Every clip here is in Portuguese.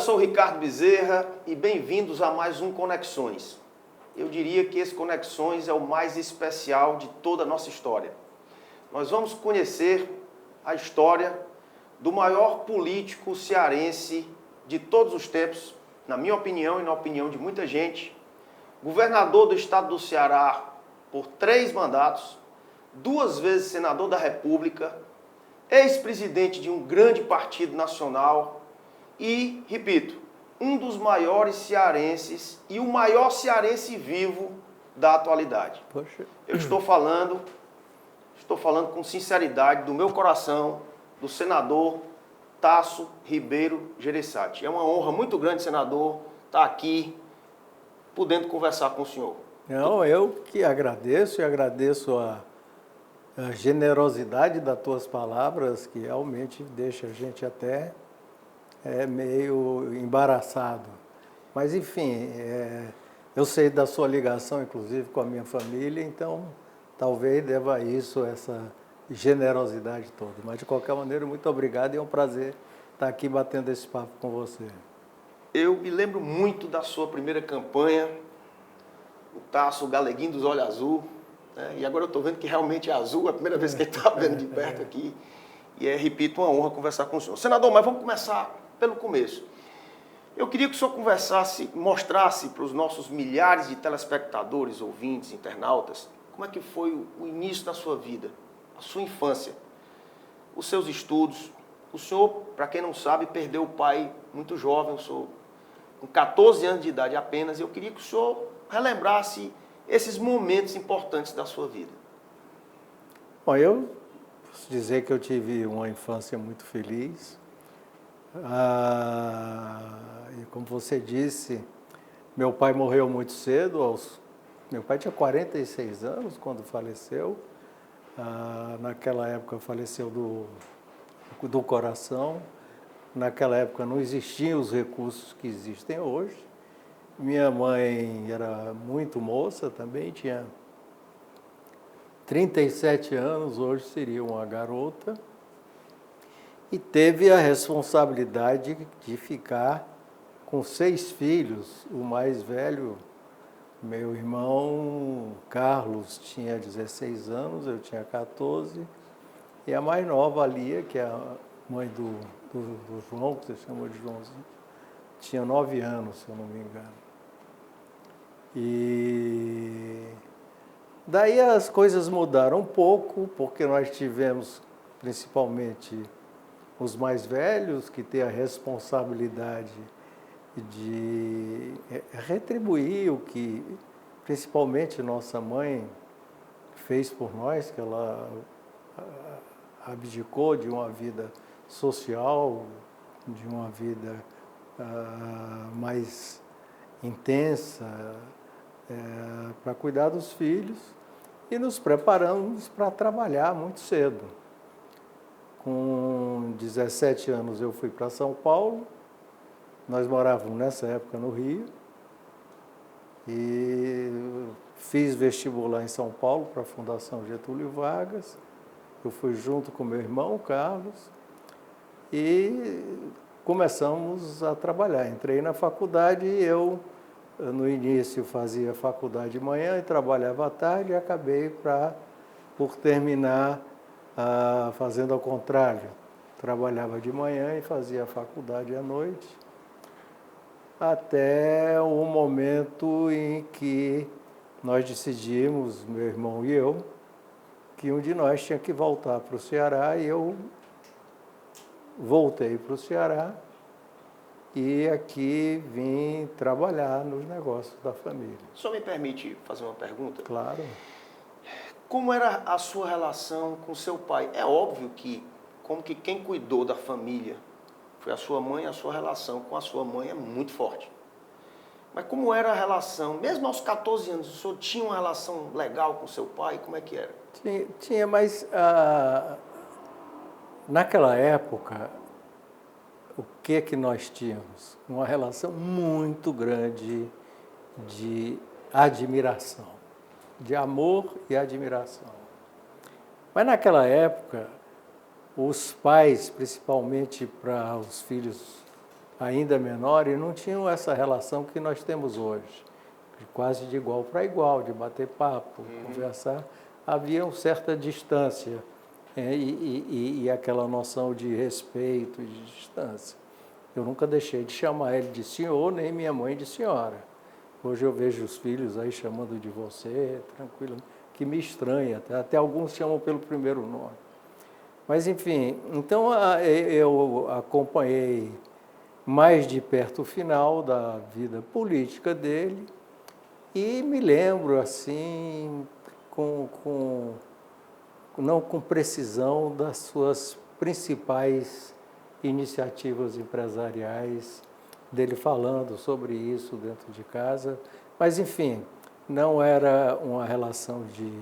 sou o Ricardo Bezerra e bem-vindos a mais um Conexões. Eu diria que esse Conexões é o mais especial de toda a nossa história. Nós vamos conhecer a história do maior político cearense de todos os tempos, na minha opinião e na opinião de muita gente, governador do estado do Ceará por 3 mandatos, 2 vezes senador da República, ex-presidente de um grande partido nacional e, repito, um dos maiores cearenses e o maior cearense vivo da atualidade. Poxa. Eu estou falando com sinceridade do meu coração, do senador Tasso Ribeiro Gereissati. É uma honra muito grande, senador, estar aqui podendo conversar com o senhor. Não, eu que agradeço e agradeço a generosidade das tuas palavras, que realmente deixa a gente até meio embaraçado. Mas, enfim, eu sei da sua ligação, inclusive, com a minha família, então talvez deva a isso essa generosidade toda. Mas, de qualquer maneira, muito obrigado e é um prazer estar aqui batendo esse papo com você. Eu me lembro muito da sua primeira campanha, o Tasso, o galeguinho dos olhos azul, né? E agora eu estou vendo que realmente é azul, é a primeira vez que ele está vendo de perto aqui. E repito, uma honra conversar com o senhor. Senador, mas vamos começar pelo começo. Eu queria que o senhor mostrasse para os nossos milhares de telespectadores, ouvintes, internautas, como é que foi o início da sua vida, a sua infância, os seus estudos. O senhor, para quem não sabe, perdeu o pai muito jovem, com 14 anos de idade apenas. Eu queria que o senhor relembrasse esses momentos importantes da sua vida. Bom, eu posso dizer que eu tive uma infância muito feliz. E como você disse, meu pai morreu muito cedo. Meu pai tinha 46 anos quando faleceu. Naquela época faleceu do coração. Naquela época não existiam os recursos que existem hoje. Minha mãe era muito moça também, tinha 37 anos, hoje seria uma garota. E teve a responsabilidade de ficar com 6 filhos. O mais velho, meu irmão Carlos, tinha 16 anos, eu tinha 14. E a mais nova, a Lia, que é a mãe do João, que você chamou de Joãozinho, tinha 9 anos, se eu não me engano. E daí as coisas mudaram um pouco, porque nós tivemos, principalmente, os mais velhos, que têm a responsabilidade de retribuir o que, principalmente, nossa mãe fez por nós, que ela abdicou de uma vida social, de uma vida mais intensa, para cuidar dos filhos, e nos preparamos para trabalhar muito cedo. Com 17 anos eu fui para São Paulo, nós morávamos nessa época no Rio, e fiz vestibular em São Paulo para a Fundação Getúlio Vargas. Eu fui junto com meu irmão Carlos e começamos a trabalhar. Entrei na faculdade e eu, no início, fazia faculdade de manhã e trabalhava à tarde, e acabei por terminar fazendo ao contrário. Trabalhava de manhã e fazia faculdade à noite, até o momento em que nós decidimos, meu irmão e eu, que um de nós tinha que voltar para o Ceará, e eu voltei para o Ceará e aqui vim trabalhar nos negócios da família. O senhor me permite fazer uma pergunta? Claro. Como era a sua relação com seu pai? É óbvio que, como que quem cuidou da família foi a sua mãe, a sua relação com a sua mãe é muito forte. Mas como era a relação, mesmo aos 14 anos, o senhor tinha uma relação legal com seu pai? Como é que era? Tinha, mas naquela época, o que nós tínhamos? Uma relação muito grande de admiração, de amor e admiração. Mas naquela época, os pais, principalmente para os filhos ainda menor e não tinham essa relação que nós temos hoje, quase de igual para igual, de bater papo, conversar. Havia uma certa distância e aquela noção de respeito e de distância. Eu nunca deixei de chamar ele de senhor, nem minha mãe de senhora. Hoje eu vejo os filhos aí chamando de você, tranquilo, que me estranha, até alguns chamam pelo primeiro nome. Mas, enfim, então eu acompanhei mais de perto o final da vida política dele e me lembro, assim, não com precisão, das suas principais iniciativas empresariais, dele falando sobre isso dentro de casa. Mas, enfim, não era uma relação de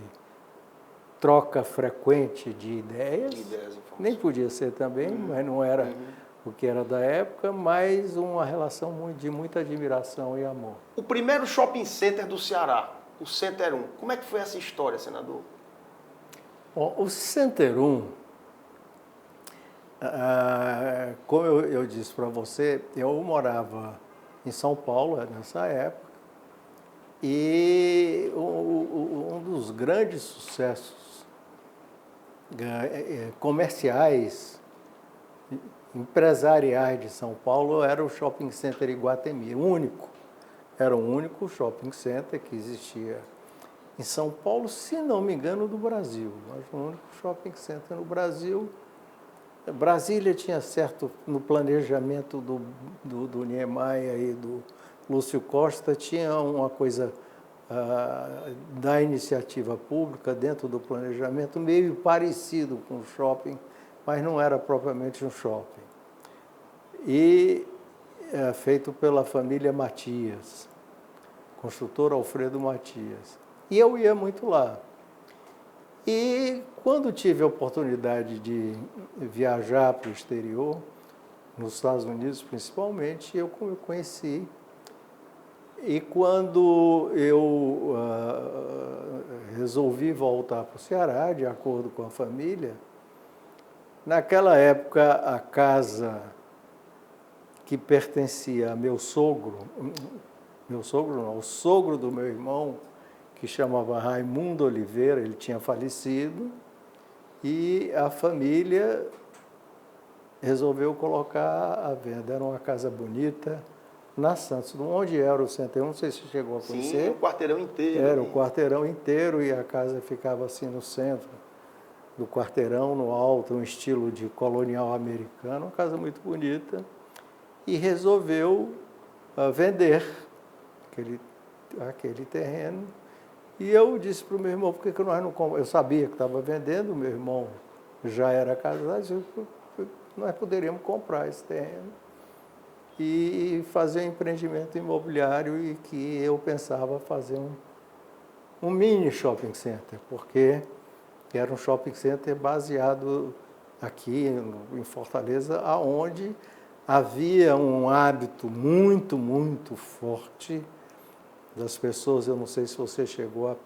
troca frequente de ideias, nem podia ser também, mas não era o que era da época, mas uma relação de muita admiração e amor. O primeiro shopping center do Ceará, o Center 1, como é que foi essa história, senador? Bom, o Center 1, como eu disse para você, eu morava em São Paulo nessa época, e um dos grandes sucessos comerciais, empresariais de São Paulo era o Shopping Center Iguatemi, era o único shopping center que existia em São Paulo, se não me engano, do Brasil, mas o único shopping center no Brasil. Brasília tinha certo, no planejamento do Niemeyer e do Lúcio Costa, tinha uma coisa da iniciativa pública dentro do planejamento, meio parecido com o shopping, mas não era propriamente um shopping. E feito pela família Matias, construtor Alfredo Matias. E eu ia muito lá. E quando tive a oportunidade de viajar para o exterior, nos Estados Unidos principalmente, eu conheci. E quando eu resolvi voltar para o Ceará, de acordo com a família, naquela época a casa que pertencia a meu sogro não, o sogro do meu irmão, que chamava Raimundo Oliveira, ele tinha falecido, e a família resolveu colocar à venda. Era uma casa bonita, na Santos, onde era o Center 1, não sei se chegou a conhecer. Sim, o quarteirão inteiro. Era o quarteirão inteiro e a casa ficava assim no centro do quarteirão, no alto, um estilo de colonial americano, uma casa muito bonita. E resolveu vender aquele terreno. E eu disse para o meu irmão, por que nós não compramos? Eu sabia que estava vendendo, o meu irmão já era casado, nós poderíamos comprar esse terreno e fazer um empreendimento imobiliário, e que eu pensava fazer um mini shopping center, porque era um shopping center baseado aqui em Fortaleza, aonde havia um hábito muito, muito forte das pessoas. Eu não sei se você chegou a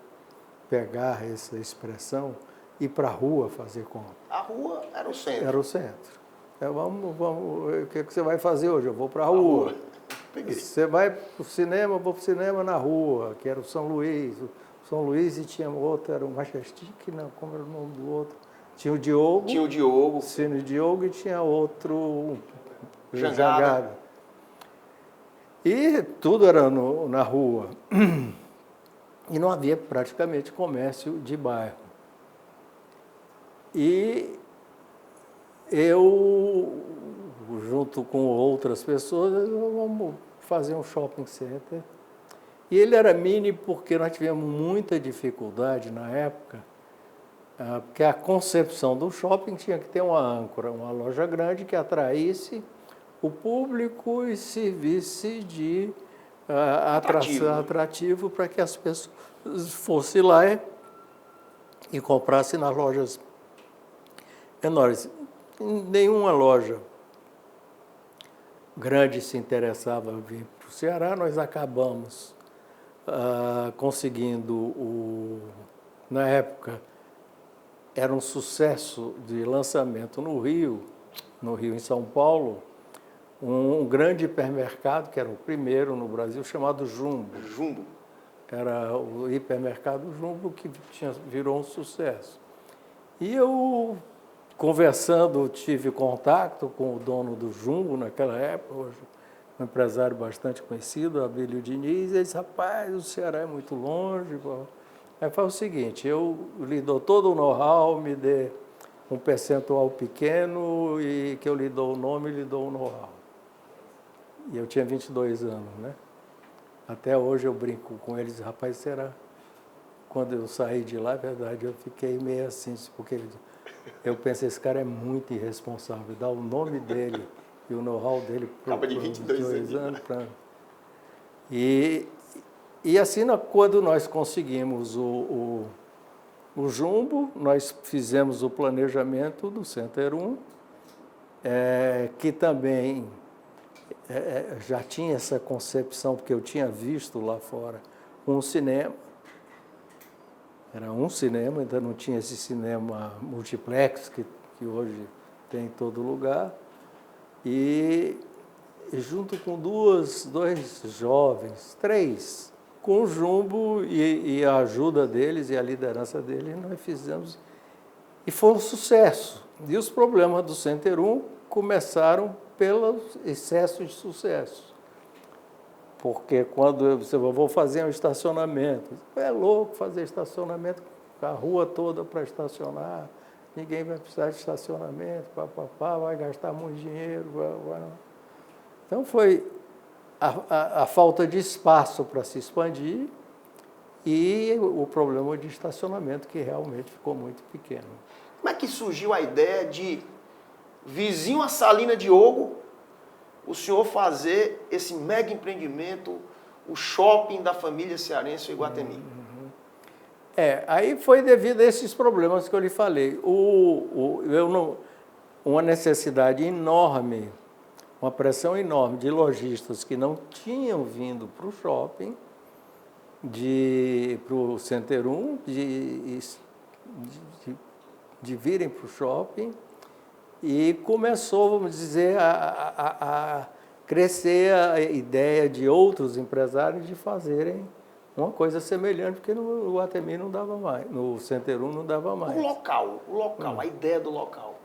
pegar essa expressão, ir para a rua fazer compra. A rua era o centro. Era o centro. Vamos, o que você vai fazer hoje? Eu vou para a rua. Você vai para o cinema, eu vou para o cinema na rua, que era o São Luís. O São Luís, e tinha outro, era o Majestic, não, como era o nome do outro? Tinha o Diogo. Tinha o Diogo. Cine Diogo, e tinha outro, Jangada. E tudo era na rua. E não havia praticamente comércio de bairro. E eu, junto com outras pessoas, vamos fazer um shopping center. E ele era mini porque nós tivemos muita dificuldade na época, porque a concepção do shopping tinha que ter uma âncora, uma loja grande que atraísse o público e servisse de atrativo para que as pessoas fossem lá e comprassem nas lojas menores. Nenhuma loja grande se interessava em vir para o Ceará. Nós acabamos conseguindo, na época, era um sucesso de lançamento no Rio, em São Paulo, um grande hipermercado, que era o primeiro no Brasil, chamado Jumbo. Jumbo. Era o hipermercado Jumbo que virou um sucesso. E eu, conversando, tive contato com o dono do Jumbo naquela época, hoje um empresário bastante conhecido, Abílio Diniz, e ele disse, rapaz, o Ceará é muito longe. Aí foi o seguinte, eu lhe dou todo o know-how, me dê um percentual pequeno e que eu lhe dou o nome e lhe dou o know-how. E eu tinha 22 anos, né? Até hoje eu brinco com eles, rapaz, será? Quando eu saí de lá, é verdade, eu fiquei meio assim, porque eu pensei, esse cara é muito irresponsável, dá o nome dele e o know-how dele para de 22 anos. E assim, quando nós conseguimos o Jumbo, nós fizemos o planejamento do Center 1, que também já tinha essa concepção, porque eu tinha visto lá fora um cinema. Era um cinema, ainda não tinha esse cinema multiplex que hoje tem em todo lugar. E junto com dois jovens, três, com o Jumbo e a ajuda deles e a liderança deles, nós fizemos. E foi um sucesso. E os problemas do Center 1 começaram pelo excesso de sucesso. Porque quando você vou fazer um estacionamento, é louco fazer estacionamento, a rua toda para estacionar, ninguém vai precisar de estacionamento, vai gastar muito dinheiro. Então foi a falta de espaço para se expandir e o problema de estacionamento, que realmente ficou muito pequeno. Como é que surgiu a ideia de, vizinho a Salina Diogo, o senhor fazer esse mega empreendimento, o shopping da família cearense, o Iguatemi? Aí foi devido a esses problemas que eu lhe falei. Uma necessidade enorme, uma pressão enorme de lojistas que não tinham vindo para o shopping, para o Center 1, de virem para o shopping, e começou, vamos dizer, a crescer a ideia de outros empresários de fazerem uma coisa semelhante, porque no Iguatemi não dava mais, no Center 1 não dava mais. O local, a ideia do local.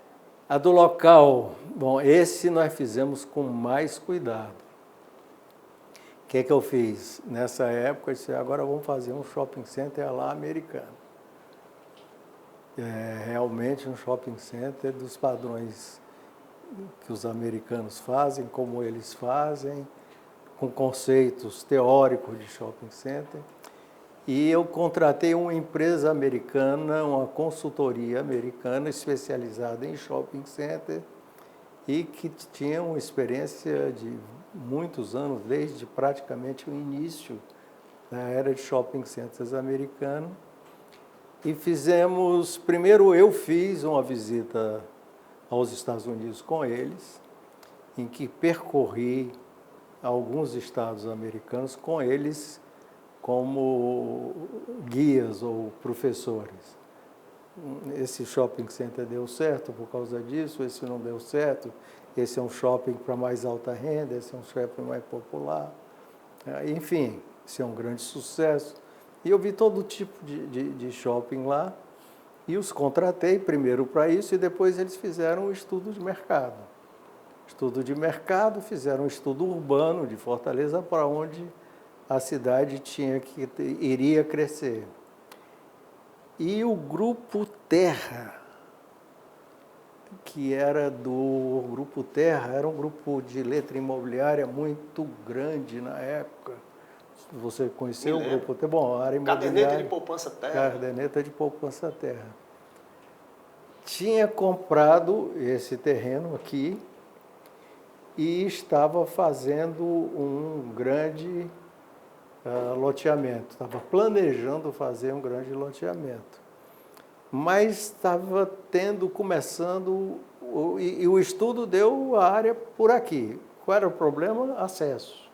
A do local, bom, esse nós fizemos com mais cuidado. O que eu fiz? Nessa época, eu disse, agora vamos fazer um shopping center lá americano. Realmente um shopping center dos padrões que os americanos fazem, como eles fazem, com conceitos teóricos de shopping center. E eu contratei uma empresa americana, uma consultoria americana especializada em shopping center e que tinha uma experiência de muitos anos, desde praticamente o início da era de shopping centers americano. E primeiro eu fiz uma visita aos Estados Unidos com eles, em que percorri alguns estados americanos com eles como guias ou professores. Esse shopping center deu certo por causa disso, esse não deu certo, esse é um shopping para mais alta renda, esse é um shopping mais popular. Enfim, esse é um grande sucesso. E eu vi todo tipo de shopping lá e os contratei primeiro para isso e depois eles fizeram um estudo de mercado. Estudo de mercado, fizeram um estudo urbano de Fortaleza para onde a cidade iria crescer. E o Grupo Terra, que era do Grupo Terra, era um grupo de letra imobiliária muito grande na época. Você conheceu o Grupo Terra? Bom, a área imobiliária... Caderneta de Poupança Terra. Caderneta de Poupança Terra. Tinha comprado esse terreno aqui e estava fazendo um grande loteamento. Estava planejando fazer um grande loteamento. Mas estava começando, e o estudo deu a área por aqui. Qual era o problema? Acesso,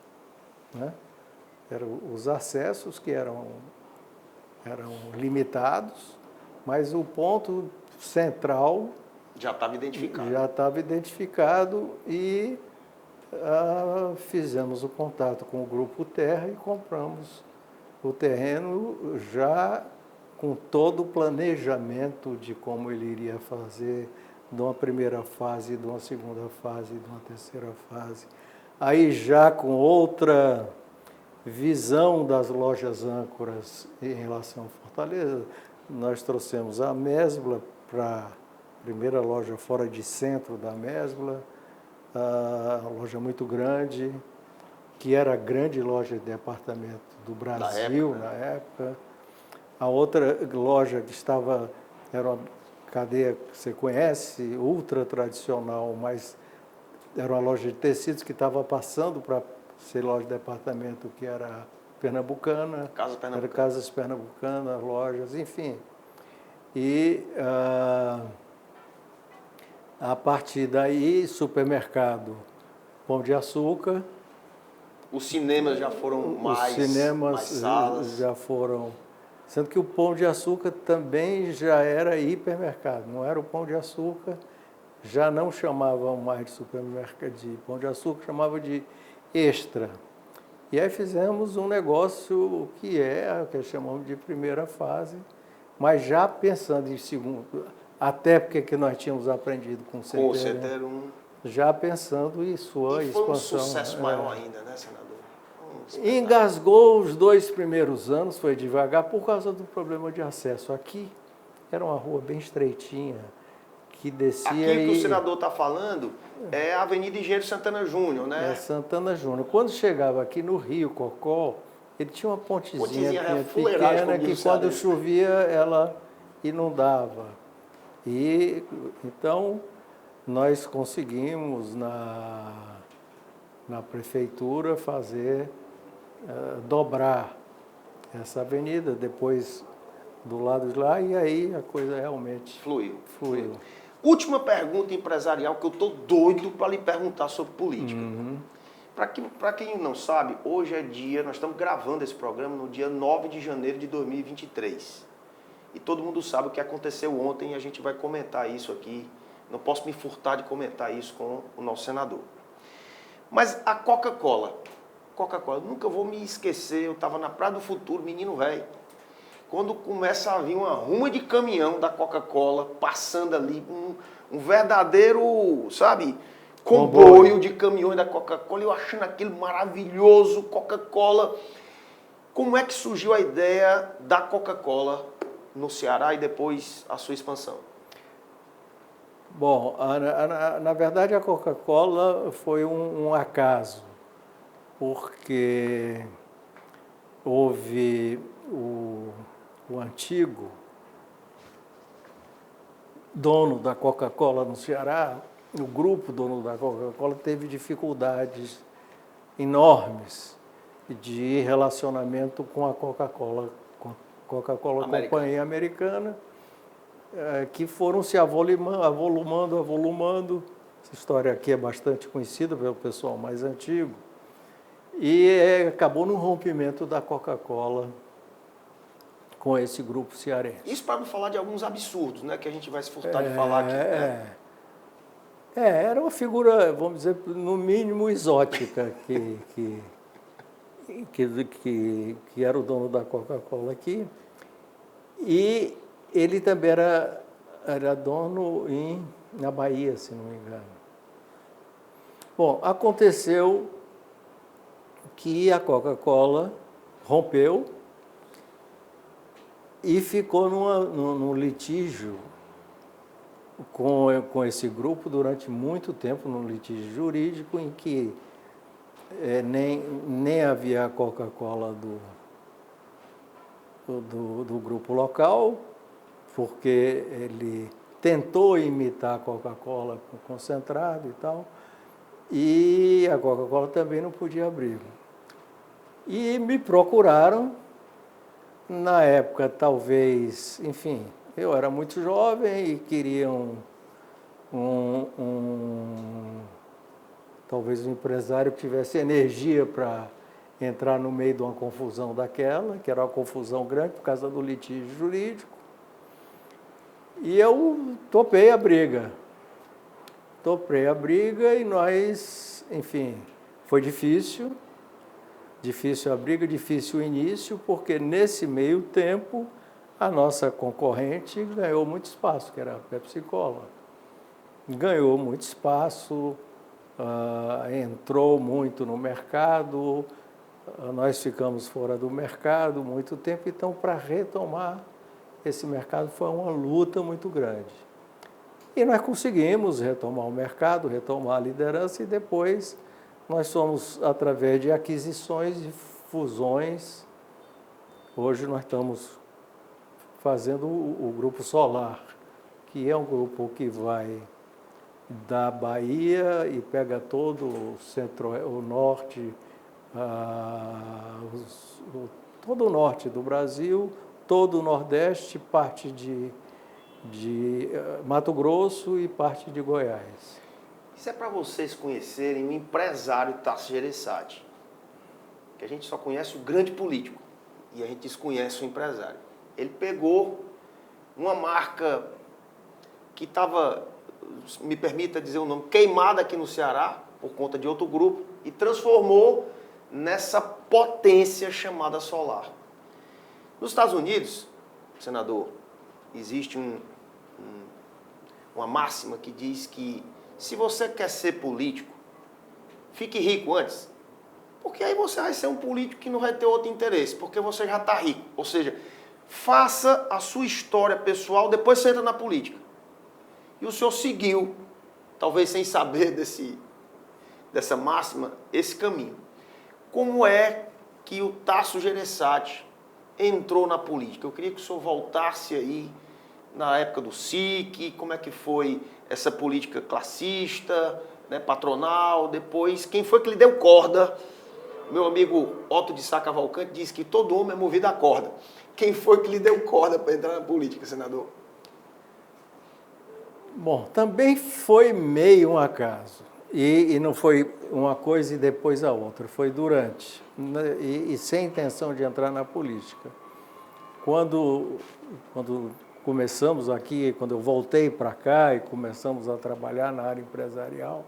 né? Eram os acessos que eram limitados, mas o ponto central já estava identificado. Já estava identificado e fizemos o contato com o Grupo Terra e compramos o terreno já com todo o planejamento de como ele iria fazer, de uma primeira fase, de uma segunda fase, de uma terceira fase. Aí já com outra visão das lojas âncoras em relação a Fortaleza, nós trouxemos a Mesbla para a primeira loja fora de centro da Mesbla, uma loja muito grande, que era a grande loja de departamento do Brasil na época. A outra loja que estava, era uma cadeia que você conhece, ultra tradicional, mas era uma loja de tecidos que estava passando para ser loja de departamento, que era pernambucana. Casa Pernambucana. Era Casas Pernambucanas, lojas, enfim. E a partir daí, supermercado Pão de Açúcar. Os cinemas já foram mais salas. Já foram. Sendo que o Pão de Açúcar também já era hipermercado, não era o Pão de Açúcar, já não chamavam mais de supermercado de Pão de Açúcar, chamava de Extra. E aí fizemos um negócio que chamamos de primeira fase, mas já pensando em segundo, até porque nós tínhamos aprendido com o Center 1, já pensando em sua expansão. Foi um sucesso maior ainda, né, senador? Engasgou os 2 primeiros anos, foi devagar, por causa do problema de acesso. Aqui era uma rua bem estreitinha, que descia. Aqui o que o senador está falando é a Avenida Engenheiro Santana Júnior, né? É Santana Júnior. Quando chegava aqui no Rio Cocó, ele tinha uma pontezinha pequena que quando chovia ela inundava. E então nós conseguimos na prefeitura fazer dobrar essa avenida, depois do lado de lá, e aí a coisa realmente fluiu. Última pergunta empresarial que eu estou doido para lhe perguntar sobre política. Para quem não sabe, hoje é nós estamos gravando esse programa no dia 9 de janeiro de 2023. E todo mundo sabe o que aconteceu ontem e a gente vai comentar isso aqui. Não posso me furtar de comentar isso com o nosso senador. Mas a Coca-Cola, nunca vou me esquecer, eu estava na Praia do Futuro, menino velho, quando começa a vir uma ruma de caminhão da Coca-Cola, passando ali, um verdadeiro, sabe, comboio de caminhões da Coca-Cola, eu achando aquilo maravilhoso, Coca-Cola. Como é que surgiu a ideia da Coca-Cola no Ceará e depois a sua expansão? Bom, na verdade a Coca-Cola foi um acaso, porque houve o antigo dono da Coca-Cola no Ceará, o grupo dono da Coca-Cola teve dificuldades enormes de relacionamento com a Coca-Cola Companhia Americana, que foram se avolumando. Essa história aqui é bastante conhecida pelo pessoal mais antigo. E acabou no rompimento da Coca-Cola com esse grupo cearense. Isso para não falar de alguns absurdos, né, que a gente vai se furtar de falar aqui. Né? Era uma figura, vamos dizer, no mínimo exótica, que era o dono da Coca-Cola aqui. E ele também era dono na Bahia, se não me engano. Bom, aconteceu que a Coca-Cola rompeu e ficou num litígio com esse grupo durante muito tempo, num litígio jurídico em que nem havia a Coca-Cola do grupo local, porque ele tentou imitar a Coca-Cola com concentrado e tal, e a Coca-Cola também não podia abrir. E me procuraram, na época talvez, enfim, eu era muito jovem e queriam talvez um empresário que tivesse energia para entrar no meio de uma confusão daquela, que era uma confusão grande por causa do litígio jurídico. E eu topei a briga. Toprei a briga e nós, enfim, foi difícil a briga, difícil o início, porque nesse meio tempo a nossa concorrente ganhou muito espaço, que era a Pepsi Cola. Ganhou muito espaço, entrou muito no mercado, nós ficamos fora do mercado muito tempo, então para retomar esse mercado foi uma luta muito grande. E nós conseguimos retomar o mercado, retomar a liderança e depois nós somos, através de aquisições e fusões, hoje nós estamos fazendo o Grupo Solar, que é um grupo que vai da Bahia e pega todo o centro, o norte, todo o norte do Brasil, todo o nordeste, parte de Mato Grosso e parte de Goiás. Isso é para vocês conhecerem o empresário Tasso Gereissati, que a gente só conhece o grande político e a gente desconhece o empresário. Ele pegou uma marca que estava, me permita dizer o nome, queimada aqui no Ceará, por conta de outro grupo, e transformou nessa potência chamada Solar. Nos Estados Unidos, senador, existe uma máxima que diz que se você quer ser político, fique rico antes, porque aí você vai ser um político que não vai ter outro interesse, porque você já está rico. Ou seja, faça a sua história pessoal, depois você entra na política. E o senhor seguiu, talvez sem saber dessa máxima, esse caminho. Como é que o Tasso Gereissati entrou na política? Eu queria que o senhor voltasse aí na época do SIC, como é que foi essa política classista, né, patronal, depois, quem foi que lhe deu corda? Meu amigo Otto de Sá Cavalcante diz que todo homem é movido a corda. Quem foi que lhe deu corda para entrar na política, senador? Bom, também foi meio um acaso. E não foi uma coisa e depois a outra, foi durante. E sem intenção de entrar na política. Quando começamos aqui, quando eu voltei para cá e começamos a trabalhar na área empresarial,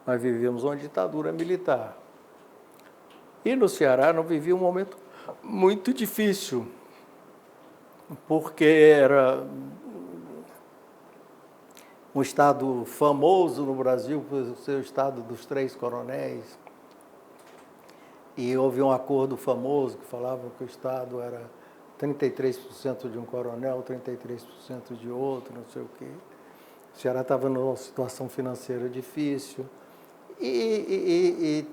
nós vivíamos uma ditadura militar. E no Ceará não vivia um momento muito difícil, porque era um estado famoso no Brasil por ser o estado dos 3 coronéis. E houve um acordo famoso que falava que o estado era 33% de um coronel, 33% de outro, não sei o quê. O Ceará estava numa situação financeira difícil. E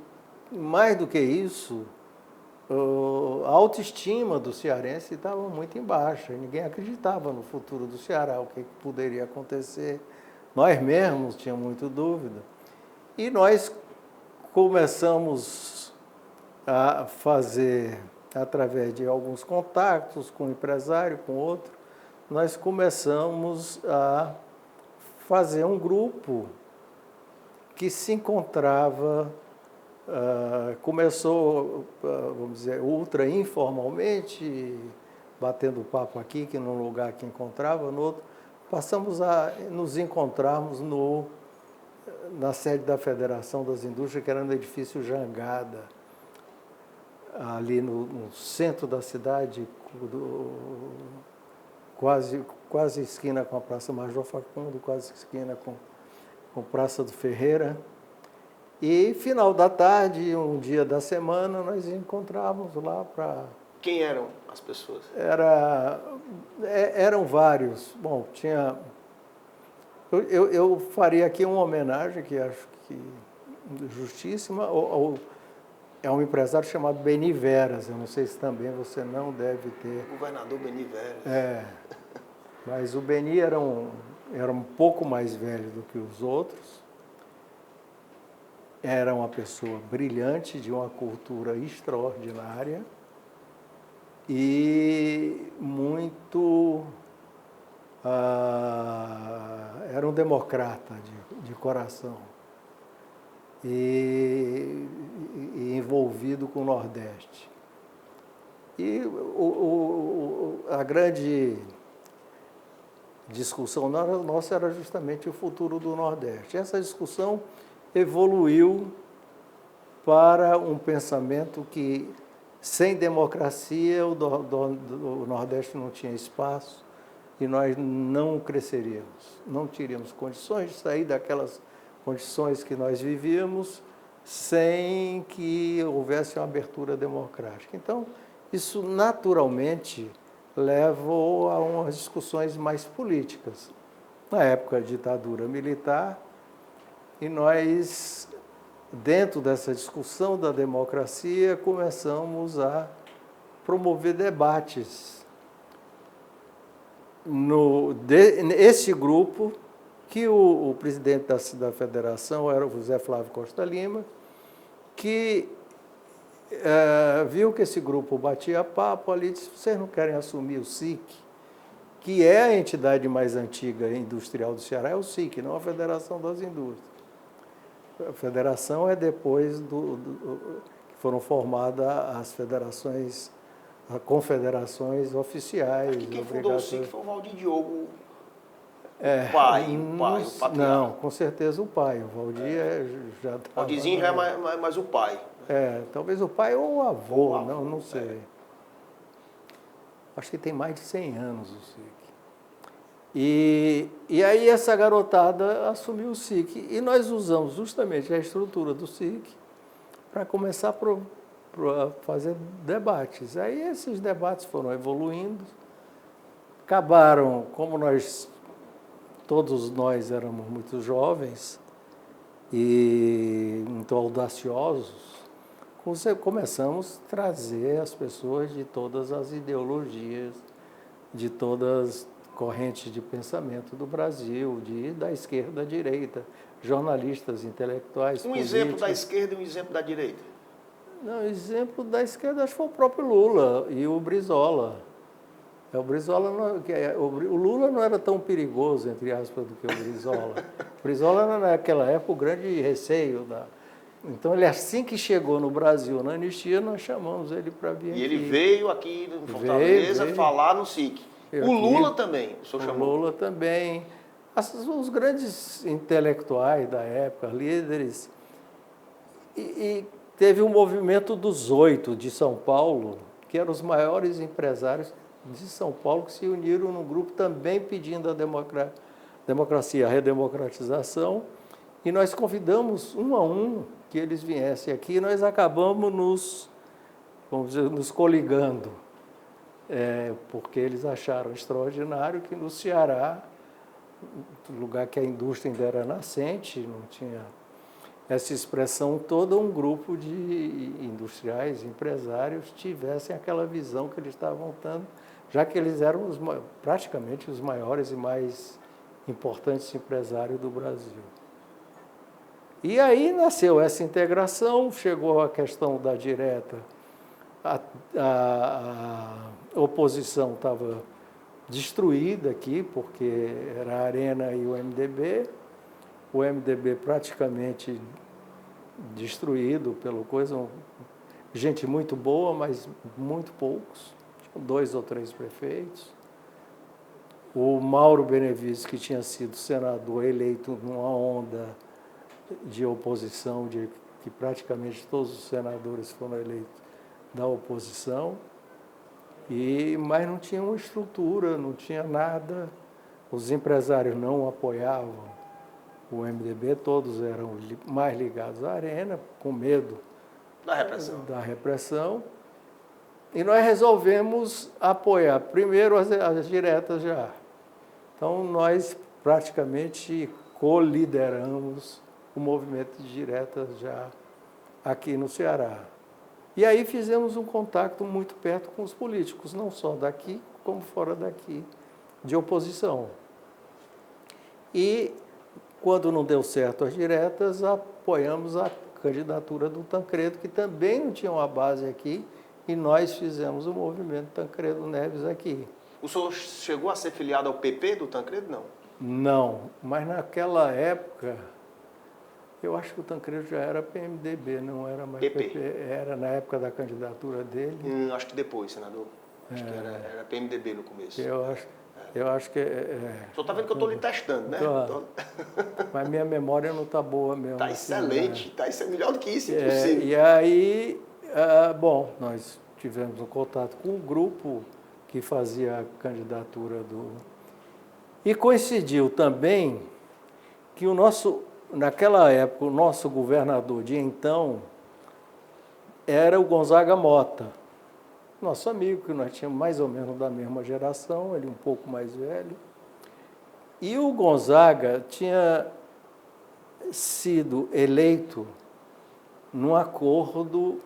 mais do que isso, a autoestima do cearense estava muito em baixa. Ninguém acreditava no futuro do Ceará, o que poderia acontecer. Nós mesmos tínhamos muita dúvida. E nós começamos a fazer, através de alguns contatos com um empresário, com outro, nós começamos a fazer um grupo que se encontrava, começou, vamos dizer, ultra informalmente, batendo papo aqui, que num lugar que encontrava, no outro. Passamos a nos encontrarmos na sede da Federação das Indústrias, que era no edifício Jangada, ali no centro da cidade, quase esquina com a Praça Major Facundo, quase esquina com Praça do Ferreira. E final da tarde, um dia da semana, nós encontrávamos lá para... Quem eram as pessoas? Eram vários. Bom, tinha... Eu faria aqui uma homenagem, que acho que justíssima, é um empresário chamado Beni Veras. Eu não sei se também você não deve ter... Governador Beni Veras. Mas o Beni era um pouco mais velho do que os outros. Era uma pessoa brilhante, de uma cultura extraordinária e muito... era um democrata de coração e envolvido com o Nordeste. E a grande discussão nossa era justamente o futuro do Nordeste. Essa discussão evoluiu para um pensamento que, sem democracia, o Nordeste não tinha espaço e nós não cresceríamos, não teríamos condições de sair daquelas condições que nós vivíamos sem que houvesse uma abertura democrática. Então, isso naturalmente levou a umas discussões mais políticas. Na época da ditadura militar, e nós, dentro dessa discussão da democracia, começamos a promover debates. Esse grupo, que o presidente da federação era o José Flávio Costa Lima, que viu que esse grupo batia papo ali, disse: vocês não querem assumir o SIC, que é a entidade mais antiga industrial do Ceará, é o SIC, não a Federação das Indústrias. A federação é depois que foram formadas as federações, as confederações oficiais. Aqui quem fundou o SIC foi o Valdir Diogo, o pai, o patriarca. Não, com certeza o pai. O Valdir já estava... Valdirzinho já é mais o pai. Talvez o pai ou o avô, não sei. Acho que tem mais de 100 anos o SIC. E aí essa garotada assumiu o SIC. E nós usamos justamente a estrutura do SIC para começar a fazer debates. Aí esses debates foram evoluindo, acabaram, como todos nós éramos muito jovens e muito audaciosos, começamos a trazer as pessoas de todas as ideologias, de todas as correntes de pensamento do Brasil, da esquerda à direita, jornalistas, intelectuais, políticos. Exemplo da esquerda e um exemplo da direita? Não, o exemplo da esquerda acho que foi o próprio Lula e o Brizola. O Lula não era tão perigoso, entre aspas, do que o Brizola. O Brizola era, naquela época, o grande receio Então, ele, assim que chegou no Brasil, na anistia, nós chamamos ele para vir aqui. E ele veio aqui em Fortaleza falar no SIC. O Lula também, o senhor chamou? O Lula também. Os grandes intelectuais da época, líderes. E teve um movimento dos 8 de São Paulo, que eram os maiores empresários de São Paulo, que se uniram num grupo também pedindo a democracia, a redemocratização. E nós convidamos um a um que eles viessem aqui, e nós acabamos nos coligando, porque eles acharam extraordinário que no Ceará, lugar que a indústria ainda era nascente, não tinha essa expressão toda, um grupo de industriais, empresários, tivessem aquela visão que eles estavam dando, já que eles eram praticamente os maiores e mais importantes empresários do Brasil. E aí nasceu essa integração, chegou a questão da direta, a oposição estava destruída aqui, porque era a Arena e o MDB praticamente destruído pelo coisa, gente muito boa, mas muito poucos, 2 ou 3 prefeitos. O Mauro Benevides, que tinha sido senador, eleito numa onda de oposição, que praticamente todos os senadores foram eleitos da oposição, mas não tinha uma estrutura, não tinha nada, os empresários não apoiavam o MDB, todos eram mais ligados à Arena, com medo da repressão, e nós resolvemos apoiar primeiro as diretas já. Então, nós praticamente colideramos o movimento de diretas já aqui no Ceará. E aí fizemos um contato muito perto com os políticos, não só daqui, como fora daqui, de oposição. E, quando não deu certo as diretas, apoiamos a candidatura do Tancredo, que também não tinha uma base aqui, e nós fizemos o movimento Tancredo Neves aqui. O senhor chegou a ser filiado ao PP do Tancredo, não? Não, mas naquela época, eu acho que o Tancredo já era PMDB, não era mais PP. Era na época da candidatura dele. Acho que depois, senador. Acho que era PMDB no começo. Eu acho. Eu acho que O senhor está vendo que eu estou lhe testando, né? Claro. Mas minha memória não está boa mesmo. Está assim, excelente, está melhor do que isso, né? impossível. E aí, bom, nós tivemos um contato com o grupo que fazia a candidatura do... E coincidiu também que naquela época, o nosso governador de então era o Gonzaga Mota, nosso amigo, que nós tínhamos mais ou menos da mesma geração, ele um pouco mais velho. E o Gonzaga tinha sido eleito num acordo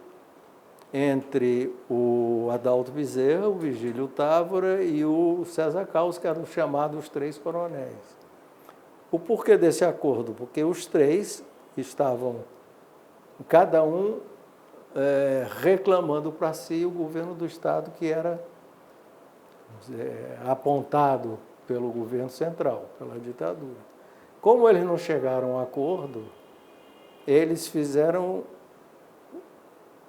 entre o Adalto Bezerra, o Virgílio Távora e o César Carlos, que eram chamados os três coronéis. O porquê desse acordo? Porque os três estavam, cada um reclamando para si o governo do Estado que era apontado pelo governo central, pela ditadura. Como eles não chegaram a um acordo, eles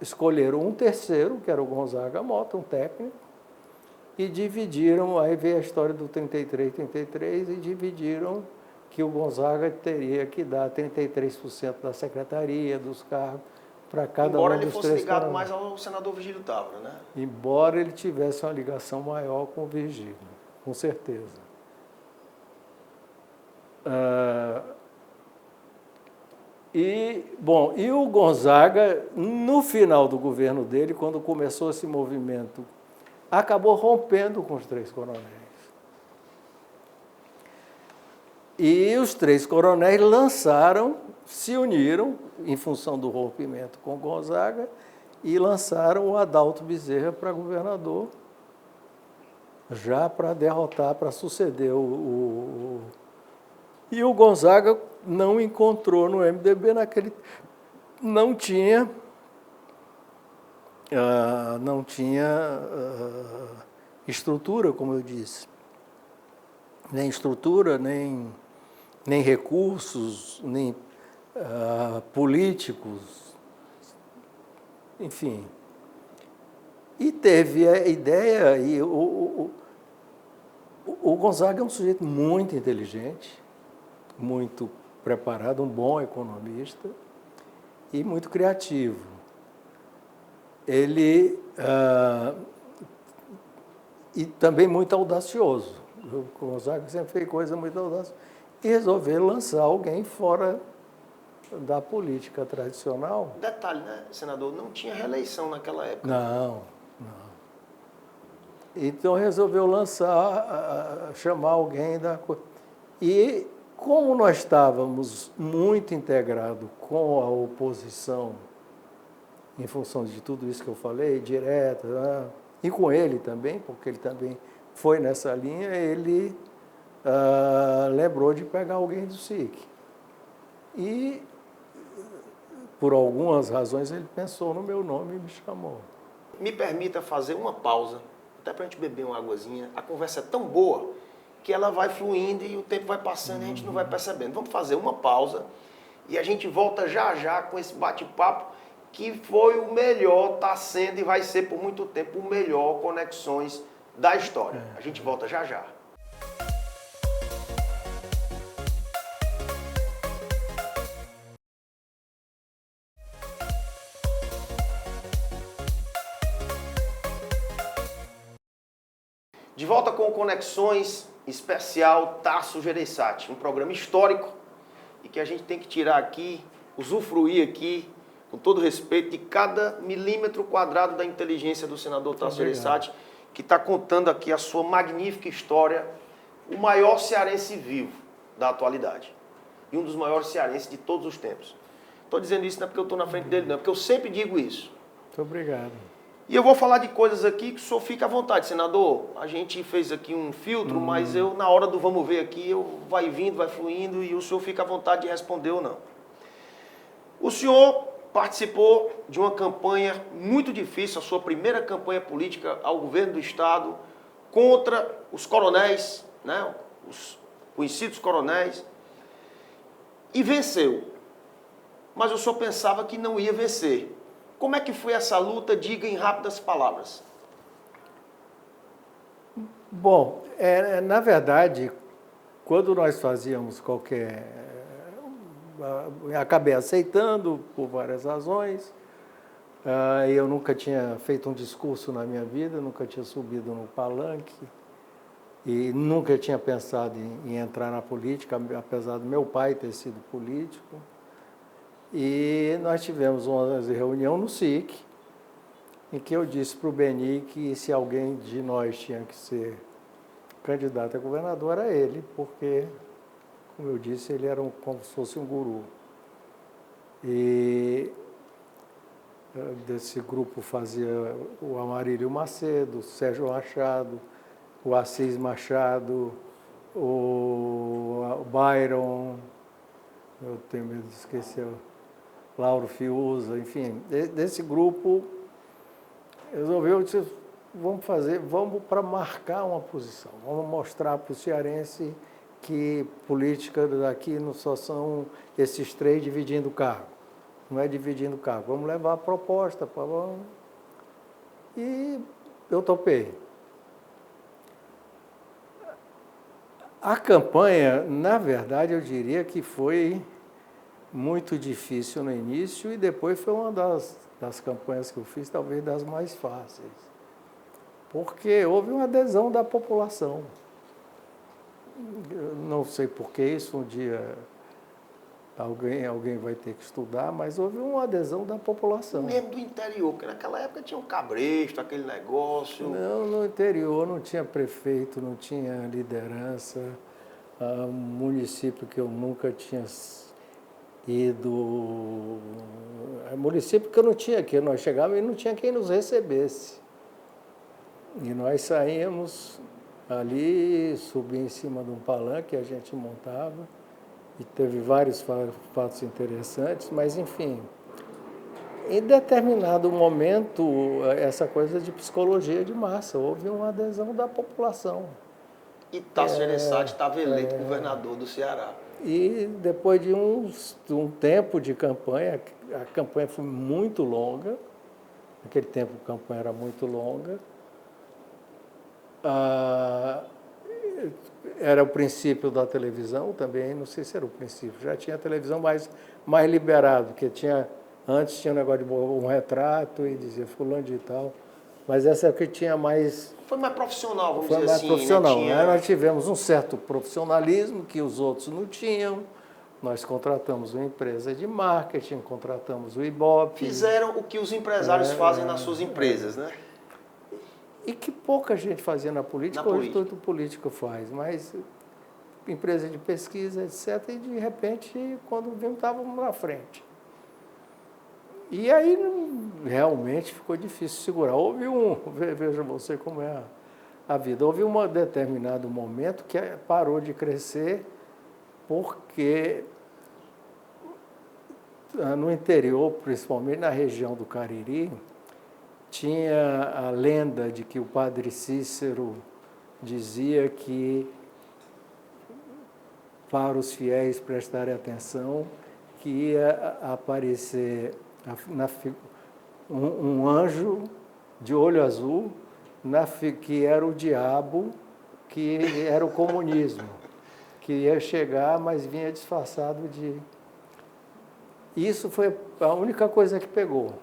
escolheram um terceiro, que era o Gonzaga Mota, um técnico, e dividiram, aí veio a história do 33, e dividiram que o Gonzaga teria que dar 33% da secretaria, dos cargos, para cada um dos três. Embora ele fosse ligado mais ao senador Virgílio Távora, né? Embora ele tivesse uma ligação maior com o Virgílio, com certeza. E o Gonzaga, no final do governo dele, quando começou esse movimento, acabou rompendo com os três coronéis. E os três coronéis se uniram, em função do rompimento com o Gonzaga, e lançaram o Adalto Bezerra para governador, já para derrotar, para suceder E o Gonzaga não encontrou no MDB não tinha estrutura, como eu disse. Nem estrutura, nem recursos, nem políticos, enfim. E teve a ideia, e o Gonzaga é um sujeito muito inteligente, muito preparado, um bom economista e muito criativo. Ele e também muito audacioso. O Gonzaga sempre fez coisa muito audaciosa. E resolveu lançar alguém fora da política tradicional. Detalhe, né, senador? Não tinha reeleição naquela época. Não. Então resolveu chamar alguém da coisa. E como nós estávamos muito integrados com a oposição, em função de tudo isso que eu falei, direto, e com ele também, porque ele também foi nessa linha, ele lembrou de pegar alguém do SIC. E, por algumas razões, ele pensou no meu nome e me chamou. Me permita fazer uma pausa, até para a gente beber uma águazinha. A conversa é tão boa que ela vai fluindo e o tempo vai passando e a gente não vai percebendo. Vamos fazer uma pausa e a gente volta já já com esse bate-papo que foi o melhor, está sendo e vai ser por muito tempo o melhor Conexões da história. A gente volta já já. De volta com Conexões especial Tasso Gereissati, um programa histórico e que a gente tem que tirar aqui, usufruir aqui, com todo respeito, de cada milímetro quadrado da inteligência do senador Tasso Gereissati, que está contando aqui a sua magnífica história, o maior cearense vivo da atualidade e um dos maiores cearenses de todos os tempos. Estou dizendo isso não é porque eu estou na frente dele, não, é porque eu sempre digo isso. Muito obrigado. E eu vou falar de coisas aqui que o senhor fica à vontade, senador. A gente fez aqui um filtro, mas eu, na hora do vamos ver aqui, vai vindo, vai fluindo e o senhor fica à vontade de responder ou não. O senhor participou de uma campanha muito difícil, a sua primeira campanha política ao governo do Estado, contra os coronéis, né, os conhecidos coronéis, e venceu. Mas o senhor pensava que não ia vencer. Como é que foi essa luta? Diga em rápidas palavras. Bom, na verdade, quando nós fazíamos qualquer... Acabei aceitando por várias razões. Eu nunca tinha feito um discurso na minha vida, nunca tinha subido no palanque e nunca tinha pensado em entrar na política, apesar do meu pai ter sido político. E nós tivemos uma reunião no SIC, em que eu disse para o Beni que se alguém de nós tinha que ser candidato a governador era ele, porque, como eu disse, ele era como se fosse um guru. E desse grupo fazia o Amarílio Macedo, o Sérgio Machado, o Assis Machado, o Byron, eu tenho medo de esquecer, Lauro Fiuza, enfim, desse grupo resolveu, disse, vamos para marcar uma posição, vamos mostrar para o cearense que política daqui não só são esses três dividindo o cargo, não é dividindo o cargo, vamos levar a proposta, e eu topei. A campanha, na verdade, eu diria que foi muito difícil no início e depois foi uma das campanhas que eu fiz, talvez das mais fáceis, porque houve uma adesão da população. Eu não sei por que isso, um dia alguém vai ter que estudar, mas houve uma adesão da população. Mesmo do interior, porque naquela época tinha um cabresto, aquele negócio. Não, no interior não tinha prefeito, não tinha liderança, um município que eu nunca tinha ido, município que eu não tinha, que nós chegávamos e não tinha quem nos recebesse. E nós saíamos ali, subia em cima de um palanque que a gente montava, e teve vários fatos interessantes, mas enfim, em determinado momento, essa coisa de psicologia de massa, houve uma adesão da população. E Tasso Gereissati estava eleito governador do Ceará. E depois de um tempo de campanha, a campanha foi muito longa, naquele tempo a campanha era muito longa, era o princípio da televisão também, não sei se era o princípio, já tinha televisão mais liberado, porque antes tinha um negócio de um retrato e dizia fulano de tal, mas essa é o que tinha mais... Foi mais profissional, vamos Foi dizer mais assim. profissional. Né? Tinha... Nós tivemos um certo profissionalismo que os outros não tinham. Nós contratamos uma empresa de marketing, contratamos o Ibope. Fizeram o que os empresários fazem nas suas empresas, né? E que pouca gente fazia na política, hoje todo político faz, mas empresa de pesquisa, etc., e de repente, quando vimos, estávamos na frente. E aí realmente ficou difícil segurar. Houve veja você como é a vida, houve um determinado momento que parou de crescer porque no interior, principalmente na região do Cariri, tinha a lenda de que o padre Cícero dizia que para os fiéis prestarem atenção que ia aparecer um anjo de olho azul, que era o diabo, que era o comunismo, que ia chegar, mas vinha disfarçado de... Isso foi a única coisa que pegou.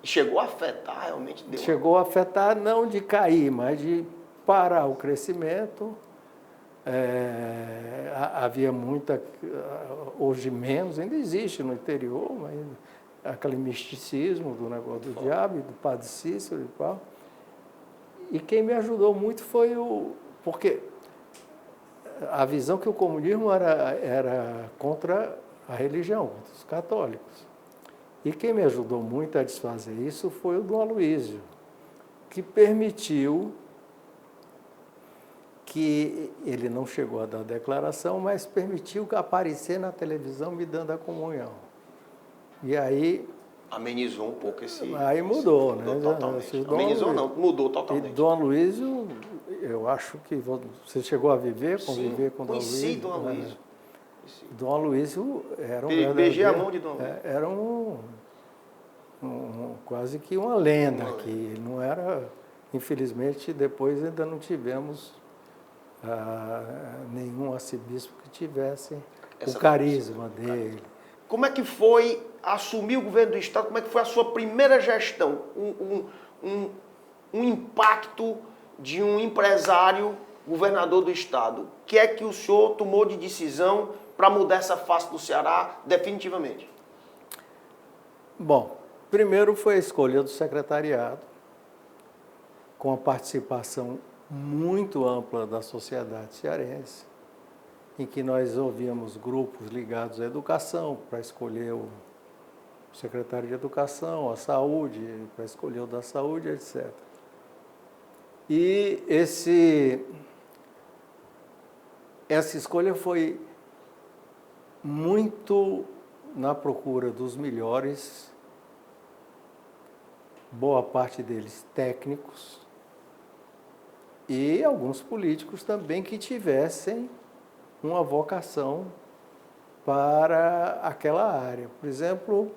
Chegou a afetar, realmente? Chegou a afetar, não de cair, mas de parar o crescimento. Havia muita, hoje menos, ainda existe no interior, mas aquele misticismo do negócio do diabo, do padre Cícero e tal. E quem me ajudou muito foi porque a visão que o comunismo era contra a religião, contra os católicos. E quem me ajudou muito a desfazer isso foi o Dom Aloísio, que permitiu que ele não chegou a dar declaração, mas permitiu aparecer na televisão me dando a comunhão. E aí... Amenizou um pouco esse... Aí mudou, né? Totalmente. Amenizou não, mudou totalmente. E Dom Aloísio, eu acho que você chegou a conviver com Dom Aloísio. Sim, Dom Aloísio. Dom Aloísio era Beijei a mão de Dom Aloísio. Era quase que uma lenda, que ele não era Infelizmente, depois ainda não tivemos nenhum arcebispo que tivesse o carisma dele. Como é que foi assumir o governo do Estado? Como é que foi a sua primeira gestão? Um impacto de um empresário governador do Estado. O que é que o senhor tomou de decisão para mudar essa face do Ceará definitivamente? Bom, primeiro foi a escolha do secretariado, com a participação muito ampla da sociedade cearense, em que nós ouvíamos grupos ligados à educação para escolher o secretário de Educação, a saúde, para escolher o da saúde, etc. E essa escolha foi muito na procura dos melhores, boa parte deles técnicos, e alguns políticos também que tivessem uma vocação para aquela área. Por exemplo,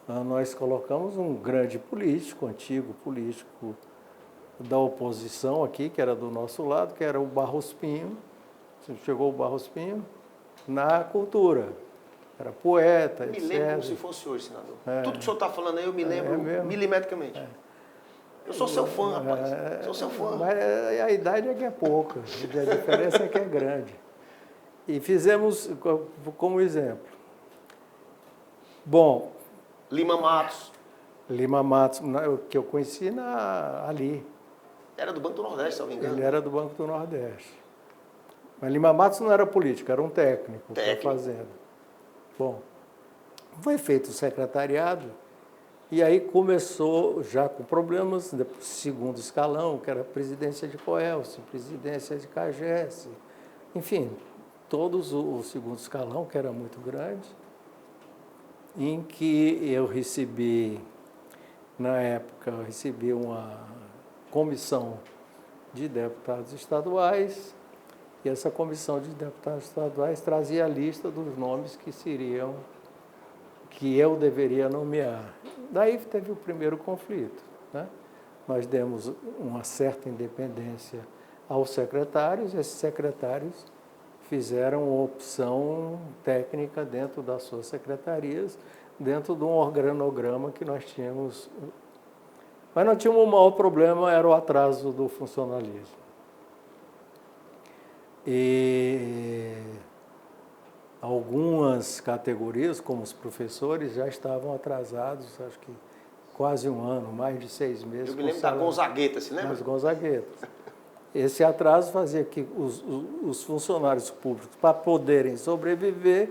nós colocamos um grande político, antigo político da oposição aqui, que era do nosso lado, que era o Barros Pinho. Chegou o Barros Pinho na cultura. Era poeta, etc. Me lembro como se fosse hoje, senador. Tudo que o senhor está falando aí, eu me lembro milimetricamente. Eu sou seu fã, rapaz. Sou seu fã. Mas a idade é que é pouca, a diferença é que é grande. E fizemos como exemplo. Bom... Lima Matos. Lima Matos, que eu conheci ali. Era do Banco do Nordeste, se não me engano. Ele era do Banco do Nordeste. Mas Lima Matos não era político, era um técnico da fazenda. Bom, foi feito o secretariado e aí começou já com problemas, segundo escalão, que era presidência de Coelce, presidência de Cagesse, enfim, todos o segundo escalão, que era muito grande, em que eu recebi, na época, uma comissão de deputados estaduais, e essa comissão de deputados estaduais trazia a lista dos nomes que eu deveria nomear. Daí teve o primeiro conflito, né? Nós demos uma certa independência aos secretários, e esses secretários fizeram uma opção técnica dentro das suas secretarias, dentro de um organograma que nós tínhamos. Mas não tínhamos o maior problema, era o atraso do funcionalismo. E algumas categorias, como os professores, já estavam atrasados, acho que quase um ano, mais de 6 meses. Eu me lembro da Gonzagueta, se lembra? Das Gonzaguetas. Esse atraso fazia que os funcionários públicos, para poderem sobreviver,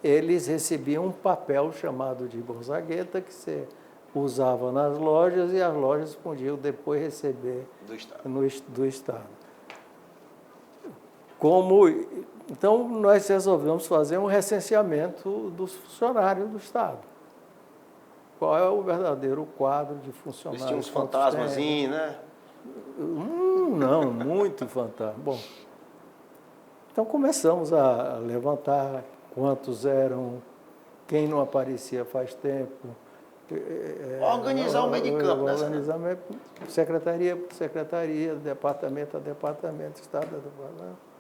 eles recebiam um papel chamado de Gonzagueta, que você usava nas lojas e as lojas podiam depois receber do Estado. Então, nós resolvemos fazer um recenseamento dos funcionários do Estado. Qual é o verdadeiro quadro de funcionários? Eles tinham uns fantasmazinhos, né? Não, muito fantasma. Bom, então começamos a levantar quantos eram, quem não aparecia faz tempo. Organizar o meio de campo, né? Organizar secretaria por secretaria, departamento a departamento, Estado a departamento.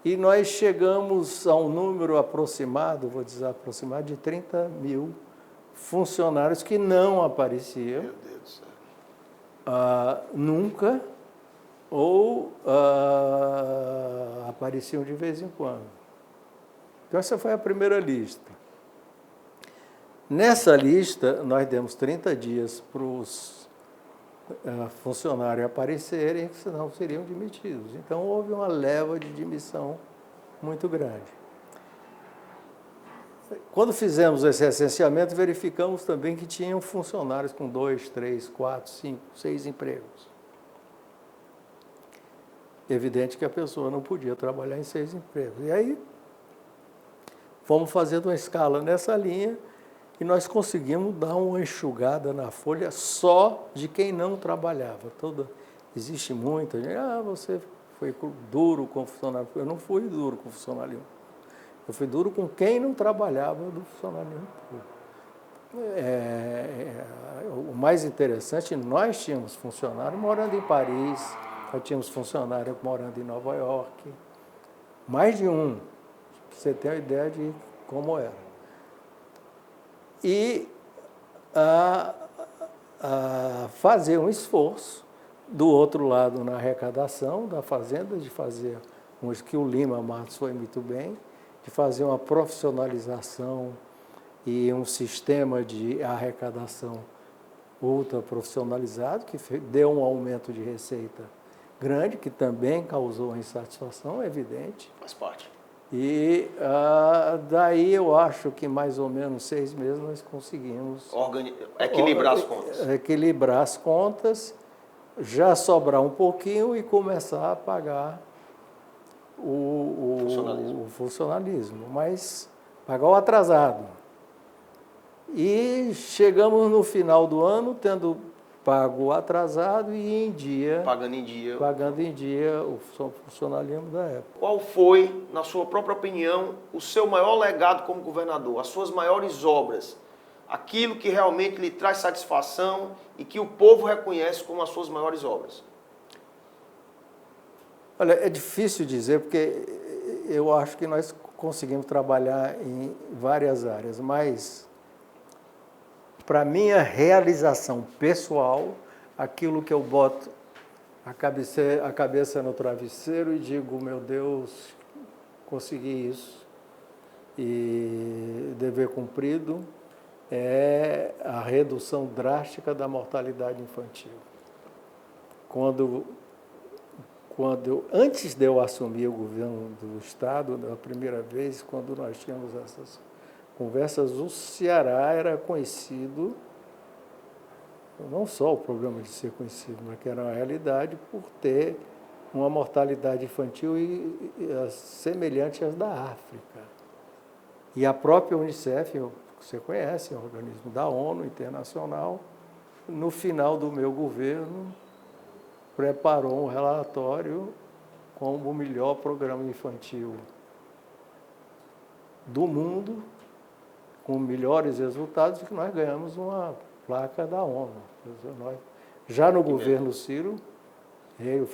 E nós chegamos a um número aproximado, vou dizer aproximado, de 30 mil funcionários que não apareciam. Meu Deus do céu. Nunca, ou apareciam de vez em quando. Então, essa foi a primeira lista. Nessa lista, nós demos 30 dias para os funcionários aparecerem, senão seriam demitidos. Então, houve uma leva de demissão muito grande. Quando fizemos esse recenseamento, verificamos também que tinham funcionários com 2, 3, 4, 5, 6 empregos. Evidente que a pessoa não podia trabalhar em 6 empregos. E aí, fomos fazendo uma escala nessa linha e nós conseguimos dar uma enxugada na folha só de quem não trabalhava. Existe muita gente, você foi duro com o funcionário. Eu não fui duro com o funcionário. Eu fui duro com quem não trabalhava do funcionalismo público. o mais interessante, nós tínhamos funcionário morando em Paris, nós tínhamos funcionário morando em Nova York, mais de um, para você ter uma ideia de como era. E a fazer um esforço do outro lado na arrecadação da fazenda, de fazer, que o Lima Matos foi muito bem, de fazer uma profissionalização e um sistema de arrecadação ultra profissionalizado, que deu um aumento de receita grande, que também causou insatisfação evidente. Faz parte. E daí eu acho que mais ou menos 6 meses nós conseguimos equilibrar as contas. Equilibrar as contas, já sobrar um pouquinho e começar a pagar o funcionalismo, mas pagar o atrasado. E chegamos no final do ano tendo pago o atrasado e em dia, pagando em dia o funcionalismo da época. Qual foi, na sua própria opinião, o seu maior legado como governador, as suas maiores obras, aquilo que realmente lhe traz satisfação e que o povo reconhece como as suas maiores obras? Olha, é difícil dizer, porque eu acho que nós conseguimos trabalhar em várias áreas, mas para minha realização pessoal, aquilo que eu boto a cabeça no travesseiro e digo, meu Deus, consegui isso, e dever cumprido, é a redução drástica da mortalidade infantil. Antes de eu assumir o governo do Estado, da primeira vez, quando nós tínhamos essas conversas, o Ceará era conhecido, não só o problema de ser conhecido, mas que era uma realidade por ter uma mortalidade infantil semelhante às da África. E a própria Unicef, você conhece, é um organismo da ONU internacional, no final do meu governo, preparou um relatório como o melhor programa infantil do mundo, com melhores resultados, que nós ganhamos uma placa da ONU. Já no governo Ciro,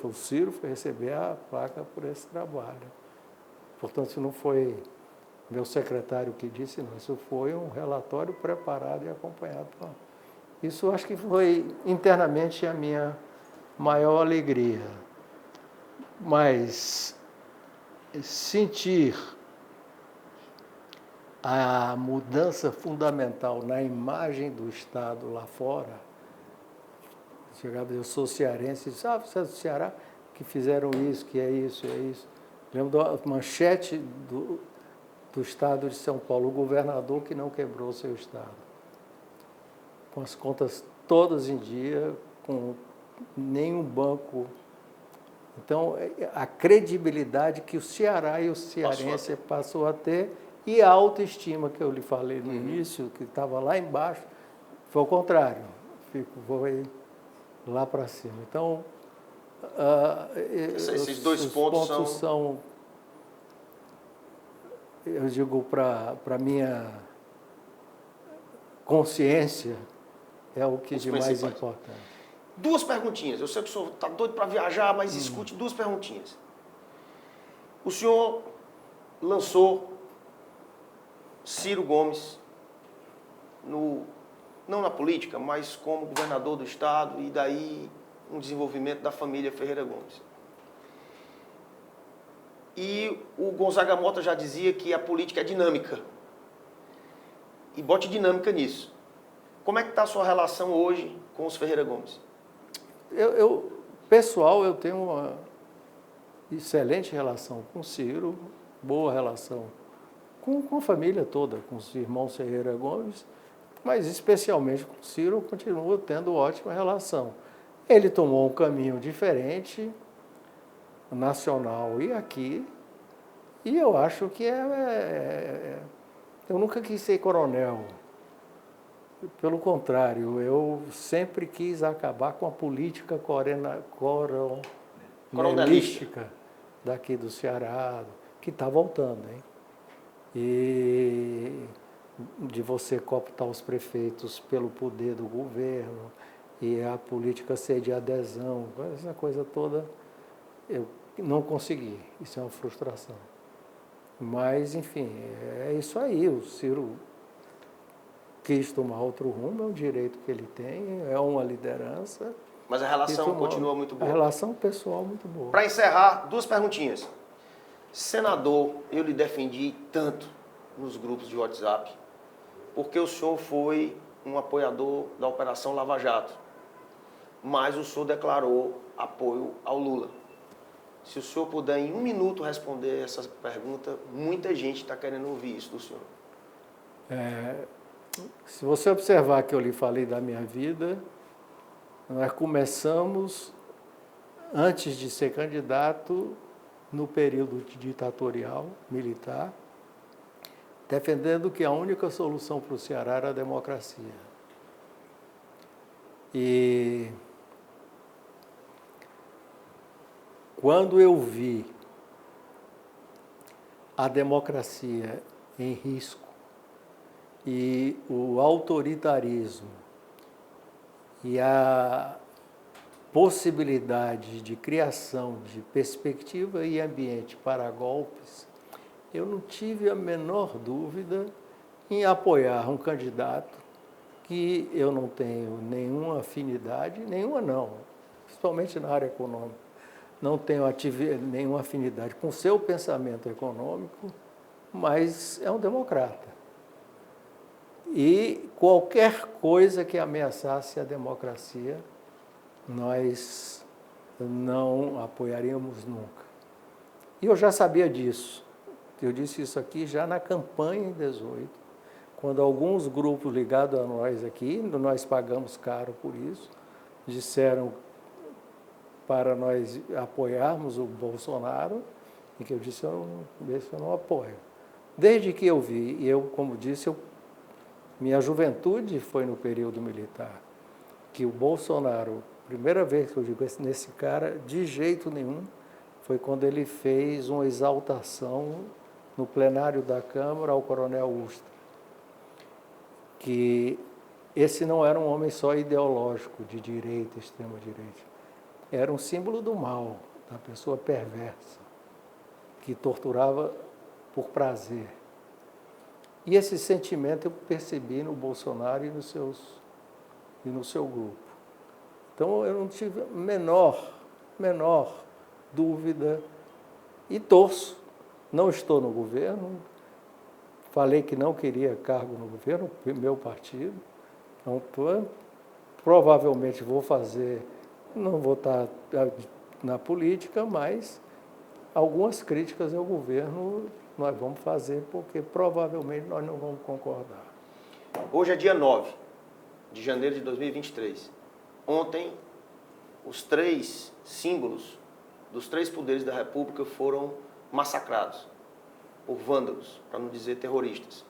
o Ciro foi receber a placa por esse trabalho. Portanto, isso não foi meu secretário que disse, não, isso foi um relatório preparado e acompanhado. Isso acho que foi internamente a minha maior alegria. Mas sentir a mudança fundamental na imagem do Estado lá fora, chegava, eu sou cearense, disse, você é do Ceará, que fizeram isso, que é isso, é isso. Lembro da manchete do Estado de São Paulo, o governador que não quebrou o seu Estado. Com as contas todas em dia, com nenhum banco. Então, a credibilidade que o Ceará e o cearense passou a ter, e a autoestima que eu lhe falei no início, que estava lá embaixo, foi o contrário, foi lá para cima. Então, esses dois pontos são, eu digo, para a minha consciência, é o que de mais importante. 2 perguntinhas. Eu sei que o senhor está doido para viajar, mas escute 2 perguntinhas. O senhor lançou Ciro Gomes, não na política, mas como governador do Estado, e daí um desenvolvimento da família Ferreira Gomes. E o Gonzaga Mota já dizia que a política é dinâmica. E bote dinâmica nisso. Como é que está a sua relação hoje com os Ferreira Gomes? Pessoal, eu tenho uma excelente relação com o Ciro, boa relação com a família toda, com os irmãos Ferreira Gomes, mas especialmente com o Ciro, eu continuo tendo ótima relação. Ele tomou um caminho diferente, nacional e aqui, e eu acho que eu nunca quis ser coronel. Pelo contrário, eu sempre quis acabar com a política coronelística daqui do Ceará, que está voltando, hein? E de você cooptar os prefeitos pelo poder do governo e a política ser de adesão, essa coisa toda, eu não consegui. Isso é uma frustração. Mas, enfim, é isso aí. O Ciro quis tomar outro rumo, é um direito que ele tem, é uma liderança. Mas a relação continua muito boa. A relação pessoal muito boa. Para encerrar, 2 perguntinhas. Senador, eu lhe defendi tanto nos grupos de WhatsApp, porque o senhor foi um apoiador da Operação Lava Jato, mas o senhor declarou apoio ao Lula. Se o senhor puder em 1 minuto responder essa pergunta, muita gente está querendo ouvir isso do senhor. Se você observar que eu lhe falei da minha vida, nós começamos, antes de ser candidato, no período ditatorial, militar, defendendo que a única solução para o Ceará era a democracia. E quando eu vi a democracia em risco e o autoritarismo e a possibilidade de criação de perspectiva e ambiente para golpes, eu não tive a menor dúvida em apoiar um candidato que eu não tenho nenhuma afinidade, nenhuma não, principalmente na área econômica, não tenho nenhuma afinidade com o seu pensamento econômico, mas é um democrata. E qualquer coisa que ameaçasse a democracia, nós não apoiaríamos nunca. E eu já sabia disso. Eu disse isso aqui já na campanha em 18, quando alguns grupos ligados a nós aqui, nós pagamos caro por isso, disseram para nós apoiarmos o Bolsonaro, e que eu disse, eu não apoio. Desde que eu vi, e eu, como disse, minha juventude foi no período militar, que o Bolsonaro, primeira vez que eu digo nesse cara, de jeito nenhum, foi quando ele fez uma exaltação no plenário da Câmara ao coronel Ustra, que esse não era um homem só ideológico, de direita, extrema-direita, era um símbolo do mal, da pessoa perversa, que torturava por prazer. E esse sentimento eu percebi no Bolsonaro e no seu grupo. Então eu não tive a menor dúvida e torço. Não estou no governo, falei que não queria cargo no governo, meu partido, então provavelmente vou fazer, não vou estar na política, mas algumas críticas ao governo nós vamos fazer, porque provavelmente nós não vamos concordar. Hoje é dia 9 de janeiro de 2023. Ontem, os 3 símbolos dos 3 poderes da República foram massacrados por vândalos, para não dizer terroristas.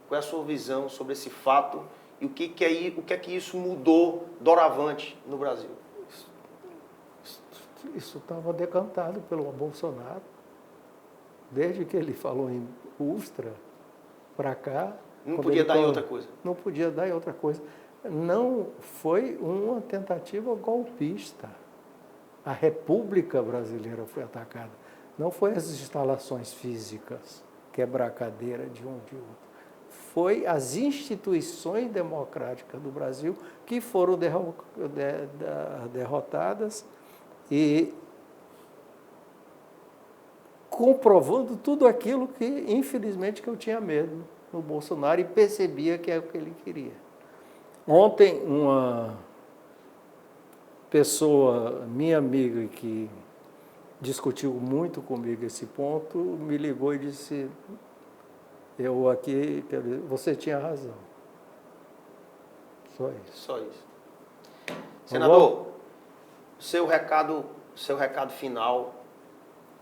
Qual é a sua visão sobre esse fato e o que é que isso mudou doravante no Brasil? Isso estava decantado pelo Bolsonaro. Desde que ele falou em Ustra para cá... Não podia dar em outra coisa. Não podia dar em outra coisa. Não foi uma tentativa golpista. A República Brasileira foi atacada. Não foi as instalações físicas, quebrar a cadeira de um de outro. Foi as instituições democráticas do Brasil que foram derrotadas e comprovando tudo aquilo que, infelizmente, que eu tinha medo no Bolsonaro e percebia que é o que ele queria. Ontem, uma pessoa, minha amiga, que discutiu muito comigo esse ponto, me ligou e disse, você tinha razão. Só isso. Só isso. Senador, seu recado final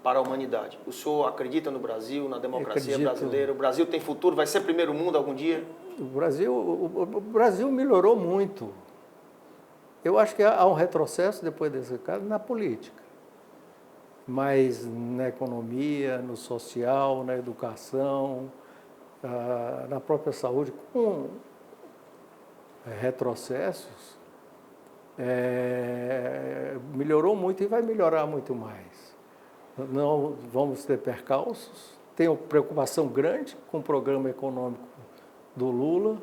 para a humanidade. O senhor acredita no Brasil, na democracia brasileira? O Brasil tem futuro? Vai ser primeiro mundo algum dia? O Brasil melhorou muito. Eu acho que há um retrocesso depois desse caso na política. Mas na economia, no social, na educação, na própria saúde, com retrocessos, melhorou muito e vai melhorar muito mais. Não vamos ter percalços. Tenho preocupação grande com o programa econômico do Lula,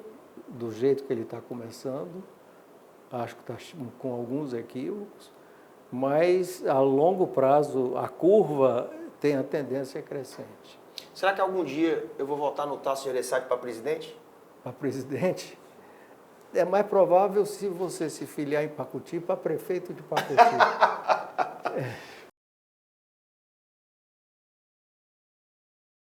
do jeito que ele está começando. Acho que está com alguns equívocos, mas a longo prazo a curva tem a tendência crescente. Será que algum dia eu vou votar no Tasso Gereissati para presidente? Para presidente? É mais provável se você se filiar em Pacuti para prefeito de Pacuti.